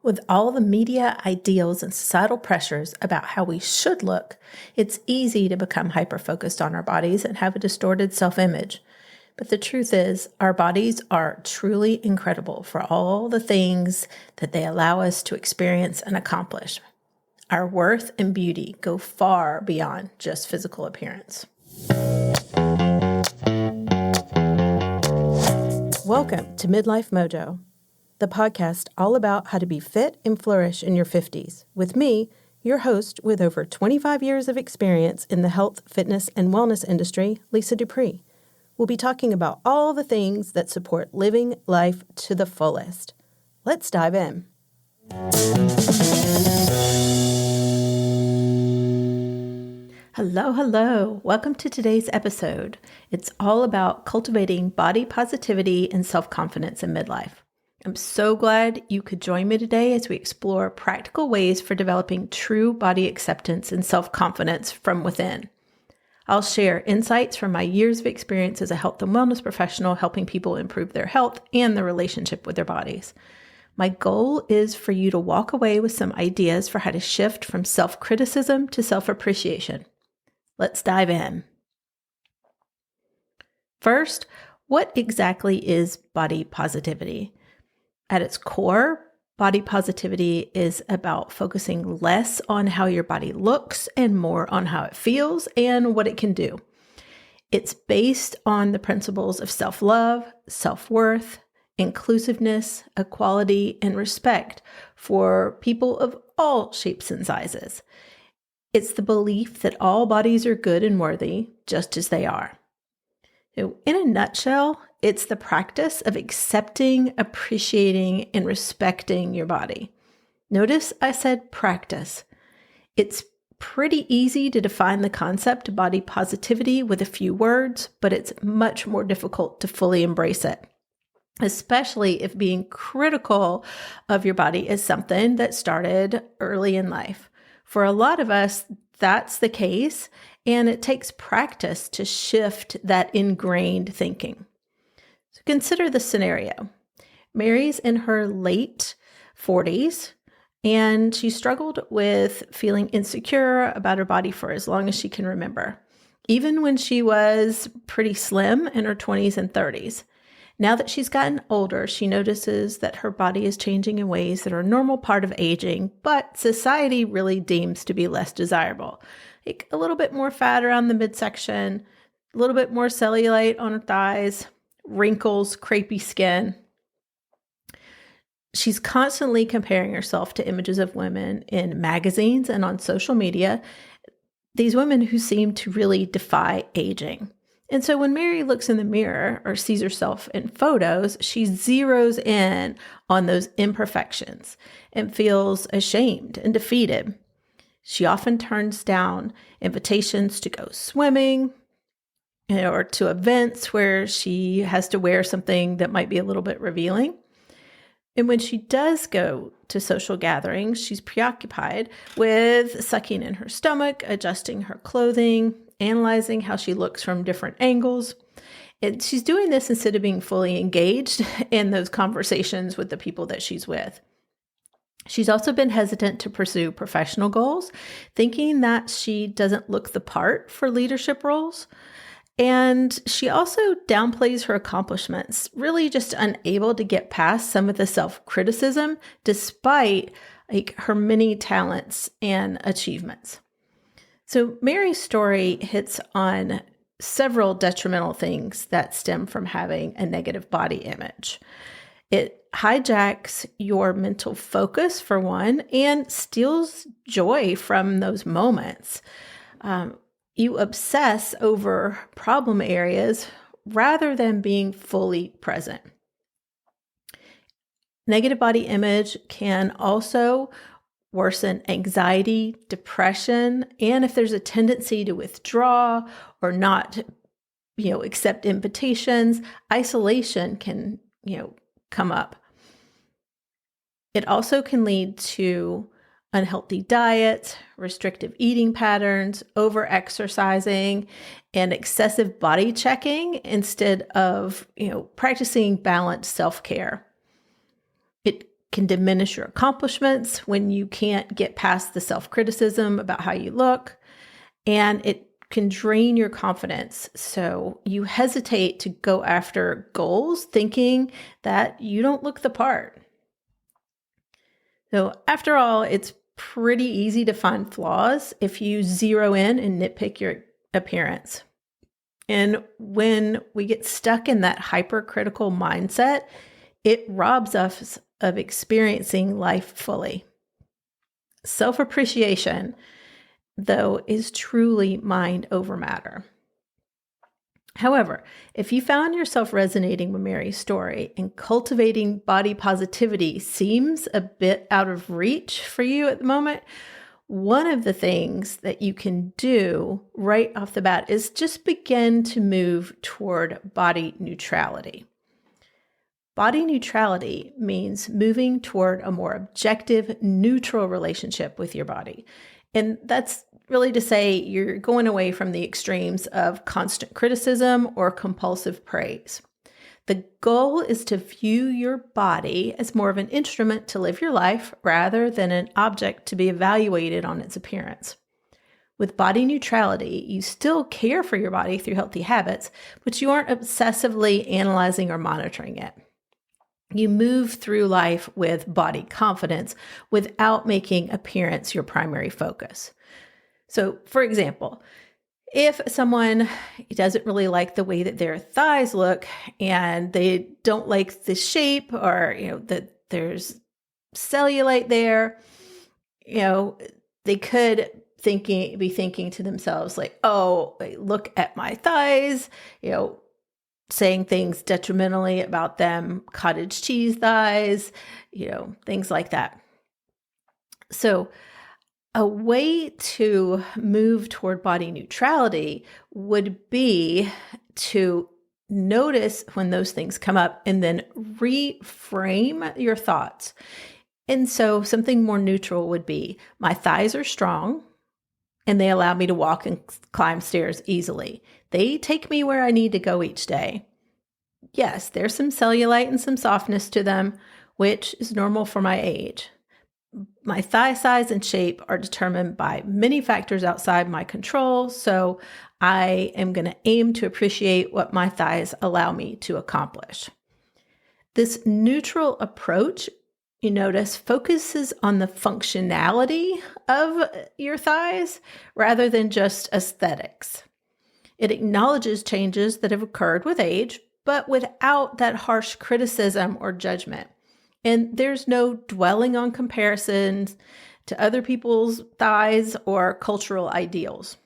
With all the media ideals and societal pressures about how we should look, it's easy to become hyper-focused on our bodies and have a distorted self-image. But the truth is, our bodies are truly incredible for all the things that they allow us to experience and accomplish. Our worth and beauty go far beyond just physical appearance. Welcome to Midlife Mojo, the podcast all about how to be fit and flourish in your 50s, with me, your host with over 25 years of experience in the health, fitness, and wellness industry, Lisa Dupree. We'll be talking about all the things that support living life to the fullest. Let's dive in. Hello. Welcome to today's episode. It's all about cultivating body positivity and self-confidence in midlife. I'm so glad you could join me today as we explore practical ways for developing true body acceptance and self-confidence from within. I'll share insights from my years of experience as a health and wellness professional, helping people improve their health and their relationship with their bodies. My goal is for you to walk away with some ideas for how to shift from self-criticism to self-appreciation. Let's dive in. First, what exactly is body positivity? At its core, body positivity is about focusing less on how your body looks and more on how it feels and what it can do. It's based on the principles of self-love, self-worth, inclusiveness, equality, and respect for people of all shapes and sizes. It's the belief that all bodies are good and worthy just as they are. So in a nutshell, it's the practice of accepting, appreciating, and respecting your body. Notice I said practice. It's pretty easy to define the concept of body positivity with a few words, but it's much more difficult to fully embrace it, especially if being critical of your body is something that started early in life. For a lot of us, that's the case, and it takes practice to shift that ingrained thinking. So consider the scenario. Mary's in her late 40s, and she struggled with feeling insecure about her body for as long as she can remember, even when she was pretty slim in her 20s and 30s. Now that she's gotten older, she notices that her body is changing in ways that are a normal part of aging, but society really deems to be less desirable. Like a little bit more fat around the midsection, a little bit more cellulite on her thighs, wrinkles, crepey skin. She's constantly comparing herself to images of women in magazines and on social media, these women who seem to really defy aging. And so when Mary looks in the mirror or sees herself in photos, she zeroes in on those imperfections and feels ashamed and defeated. She often turns down invitations to go swimming, or to events where she has to wear something that might be a little bit revealing. And when she does go to social gatherings, she's preoccupied with sucking in her stomach, adjusting her clothing, analyzing how she looks from different angles. And she's doing this instead of being fully engaged in those conversations with the people that she's with. She's also been hesitant to pursue professional goals, thinking that she doesn't look the part for leadership roles. And she also downplays her accomplishments, really just unable to get past some of the self-criticism despite her many talents and achievements. So Mary's story hits on several detrimental things that stem from having a negative body image. It hijacks your mental focus, for one, and steals joy from those moments. You obsess over problem areas rather than being fully present. Negative body image can also worsen anxiety, depression, and if there's a tendency to withdraw or not, accept invitations, isolation can, come up. It also can lead to unhealthy diets, restrictive eating patterns, over-exercising, and excessive body checking instead of, practicing balanced self-care. It can diminish your accomplishments when you can't get past the self-criticism about how you look. And it can drain your confidence. So you hesitate to go after goals thinking that you don't look the part. So after all, it's pretty easy to find flaws if you zero in and nitpick your appearance. And when we get stuck in that hypercritical mindset, it robs us of experiencing life fully. Self-appreciation, though, is truly mind over matter. However, if you found yourself resonating with Mary's story and cultivating body positivity seems a bit out of reach for you at the moment, one of the things that you can do right off the bat is just begin to move toward body neutrality. Body neutrality means moving toward a more objective, neutral relationship with your body. And that's really to say you're going away from the extremes of constant criticism or compulsive praise. The goal is to view your body as more of an instrument to live your life rather than an object to be evaluated on its appearance. With body neutrality, you still care for your body through healthy habits, but you aren't obsessively analyzing or monitoring it. You move through life with body confidence without making appearance your primary focus. So, for example, if someone doesn't really like the way that their thighs look and they don't like the shape or, that there's cellulite there, they could be thinking to themselves like, oh, look at my thighs, saying things detrimentally about them, cottage cheese thighs, things like that. So a way to move toward body neutrality would be to notice when those things come up and then reframe your thoughts. And so something more neutral would be, my thighs are strong and they allow me to walk and climb stairs easily. They take me where I need to go each day. Yes, there's some cellulite and some softness to them, which is normal for my age. My thigh size and shape are determined by many factors outside my control, so I am going to aim to appreciate what my thighs allow me to accomplish. This neutral approach, you notice, focuses on the functionality of your thighs rather than just aesthetics. It acknowledges changes that have occurred with age, but without that harsh criticism or judgment. And there's no dwelling on comparisons to other people's thighs or cultural ideals.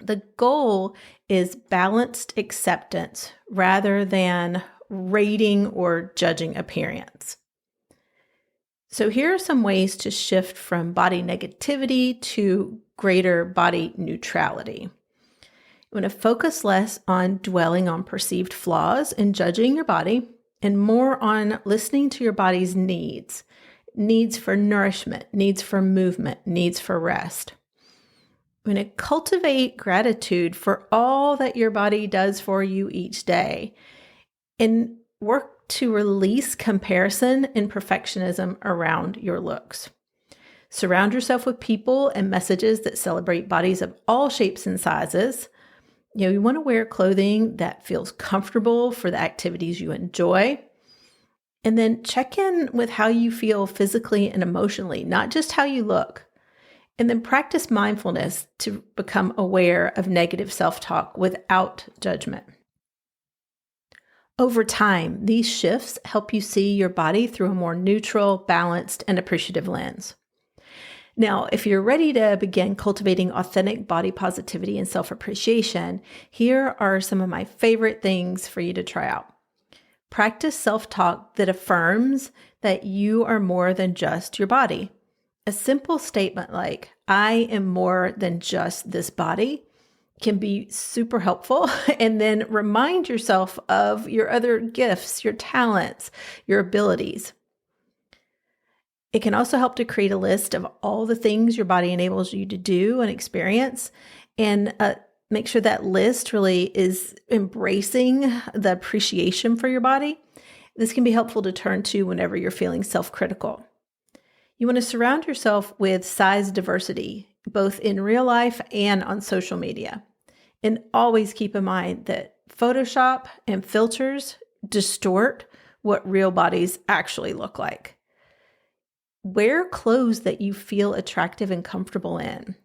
The goal is balanced acceptance rather than rating or judging appearance. So here are some ways to shift from body negativity to greater body neutrality. You want to focus less on dwelling on perceived flaws and judging your body, and more on listening to your body's needs for nourishment, needs for movement, needs for rest. I'm going to cultivate gratitude for all that your body does for you each day and work to release comparison and perfectionism around your looks. Surround yourself with people and messages that celebrate bodies of all shapes and sizes. You want to wear clothing that feels comfortable for the activities you enjoy. And then check in with how you feel physically and emotionally, not just how you look. And then practice mindfulness to become aware of negative self-talk without judgment. Over time, these shifts help you see your body through a more neutral, balanced, and appreciative lens. Now, if you're ready to begin cultivating authentic body positivity and self-appreciation, here are some of my favorite things for you to try out. Practice self-talk that affirms that you are more than just your body. A simple statement like, I am more than just this body, can be super helpful. And then remind yourself of your other gifts, your talents, your abilities. It can also help to create a list of all the things your body enables you to do and experience, and make sure that list really is embracing the appreciation for your body. This can be helpful to turn to whenever you're feeling self-critical. You want to surround yourself with size diversity, both in real life and on social media. And always keep in mind that Photoshop and filters distort what real bodies actually look like. Wear clothes that you feel attractive and comfortable in.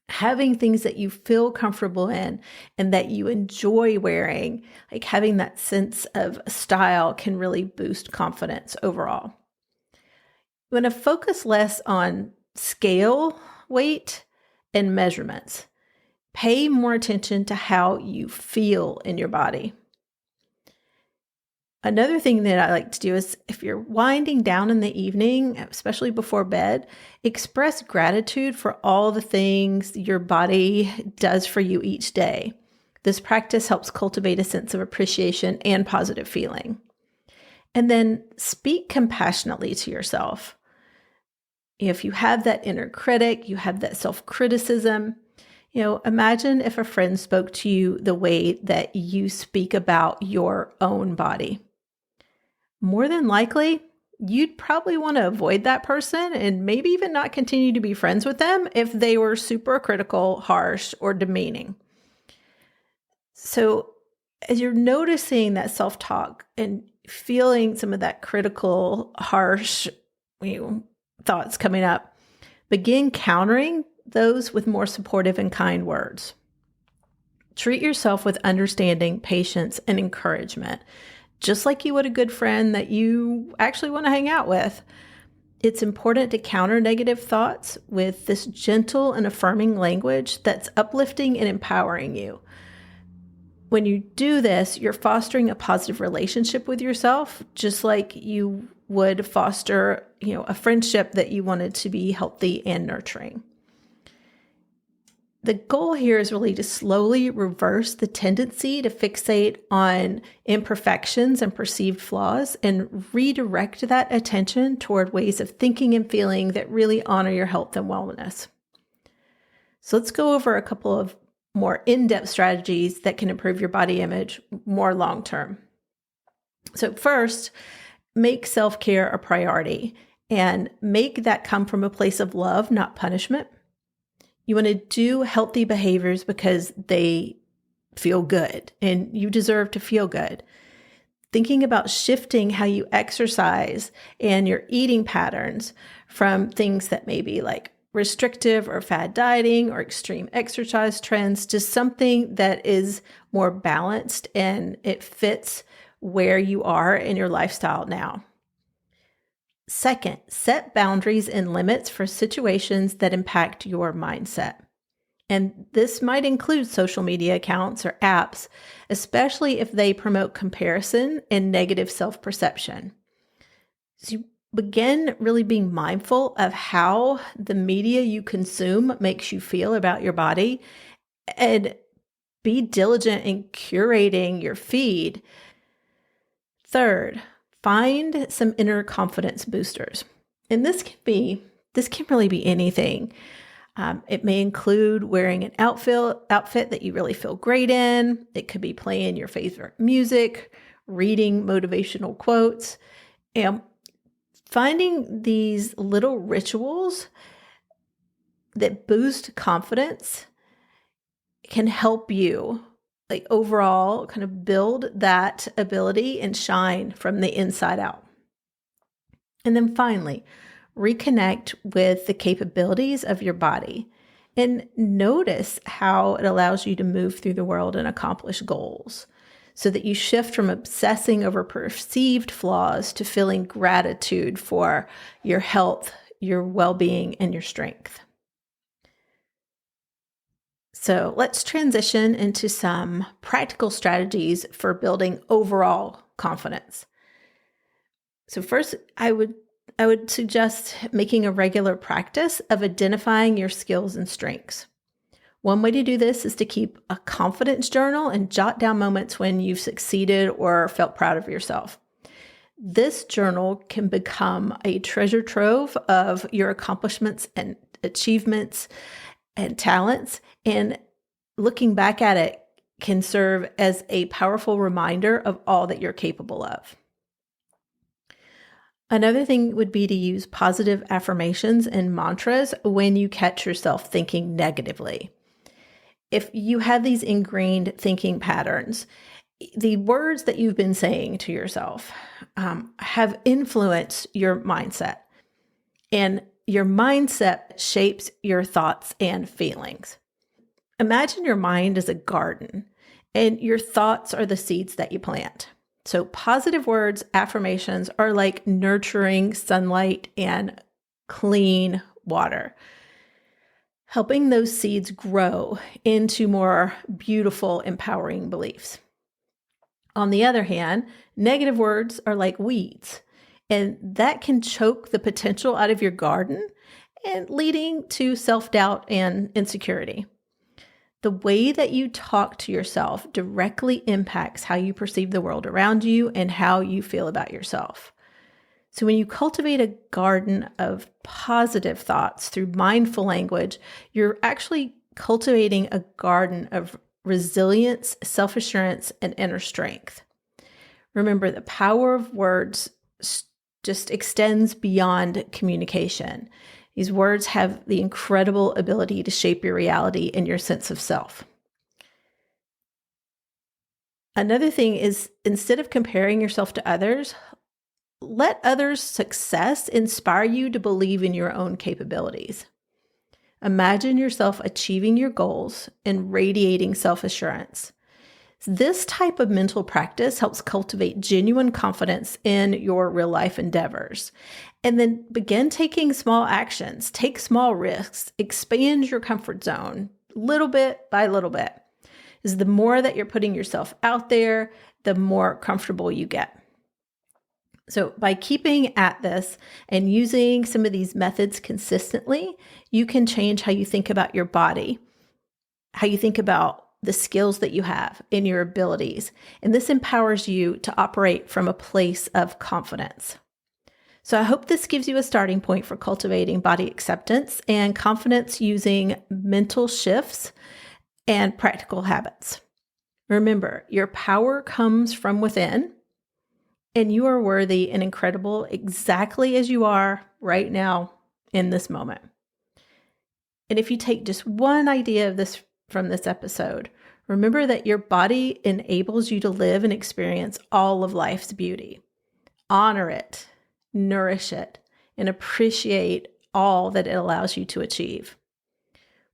Having things that you feel comfortable in and that you enjoy wearing, like having that sense of style, can really boost confidence overall. You want to focus less on scale, weight, and measurements. Pay more attention to how you feel in your body. Another thing that I like to do is, if you're winding down in the evening, especially before bed, express gratitude for all the things your body does for you each day. This practice helps cultivate a sense of appreciation and positive feeling. And then speak compassionately to yourself. If you have that inner critic, you have that self-criticism, imagine if a friend spoke to you the way that you speak about your own body. More than likely, you'd probably want to avoid that person and maybe even not continue to be friends with them if they were super critical, harsh, or demeaning. So as you're noticing that self-talk and feeling some of that critical, harsh, thoughts coming up, begin countering those with more supportive and kind words. Treat yourself with understanding, patience, and encouragement, just like you would a good friend that you actually want to hang out with. It's important to counter negative thoughts with this gentle and affirming language that's uplifting and empowering you. When you do this, you're fostering a positive relationship with yourself, just like you would foster, a friendship that you wanted to be healthy and nurturing. The goal here is really to slowly reverse the tendency to fixate on imperfections and perceived flaws and redirect that attention toward ways of thinking and feeling that really honor your health and wellness. So let's go over a couple of more in-depth strategies that can improve your body image more long-term. So first, make self-care a priority and make that come from a place of love, not punishment. You want to do healthy behaviors because they feel good and you deserve to feel good. Thinking about shifting how you exercise and your eating patterns from things that may be like restrictive or fad dieting or extreme exercise trends to something that is more balanced and it fits where you are in your lifestyle now. Second, set boundaries and limits for situations that impact your mindset. And this might include social media accounts or apps, especially if they promote comparison and negative self-perception. So you begin really being mindful of how the media you consume makes you feel about your body, and be diligent in curating your feed. Third, find some inner confidence boosters. And this can really be anything. It may include wearing an outfit that you really feel great in. It could be playing your favorite music, reading motivational quotes, and finding these little rituals that boost confidence can help you overall kind of build that ability and shine from the inside out. And then finally, reconnect with the capabilities of your body and notice how it allows you to move through the world and accomplish goals, so that you shift from obsessing over perceived flaws to feeling gratitude for your health, your well-being, and your strength. So let's transition into some practical strategies for building overall confidence. So first, I would suggest making a regular practice of identifying your skills and strengths. One way to do this is to keep a confidence journal and jot down moments when you've succeeded or felt proud of yourself. This journal can become a treasure trove of your accomplishments and achievements and talents, and looking back at it can serve as a powerful reminder of all that you're capable of. Another thing would be to use positive affirmations and mantras when you catch yourself thinking negatively. If you have these ingrained thinking patterns, the words that you've been saying to yourself have influenced your mindset, and your mindset shapes your thoughts and feelings. Imagine your mind as a garden, and your thoughts are the seeds that you plant. So positive words, affirmations are like nurturing sunlight and clean water, helping those seeds grow into more beautiful, empowering beliefs. On the other hand, negative words are like weeds, and that can choke the potential out of your garden and leading to self-doubt and insecurity. The way that you talk to yourself directly impacts how you perceive the world around you and how you feel about yourself. So when you cultivate a garden of positive thoughts through mindful language, you're actually cultivating a garden of resilience, self-assurance, and inner strength. Remember, the power of words just extends beyond communication. These words have the incredible ability to shape your reality and your sense of self. Another thing is, instead of comparing yourself to others, let others' success inspire you to believe in your own capabilities. Imagine yourself achieving your goals and radiating self-assurance. This type of mental practice helps cultivate genuine confidence in your real life endeavors. And then begin taking small actions, take small risks, expand your comfort zone little bit by little bit. Is the more that you're putting yourself out there, the more comfortable you get. So by keeping at this and using some of these methods consistently, you can change how you think about your body, how you think about the skills that you have and your abilities. And this empowers you to operate from a place of confidence. So I hope this gives you a starting point for cultivating body acceptance and confidence using mental shifts and practical habits. Remember, your power comes from within, and you are worthy and incredible exactly as you are right now in this moment. And if you take just one idea of this from this episode, remember that your body enables you to live and experience all of life's beauty. Honor it, nourish it, and appreciate all that it allows you to achieve.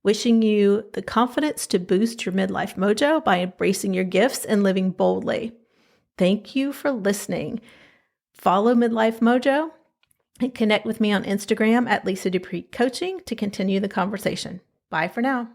Wishing you the confidence to boost your midlife mojo by embracing your gifts and living boldly. Thank you for listening. Follow Midlife Mojo and connect with me on Instagram at Lisa Dupree Coaching to continue the conversation. Bye for now.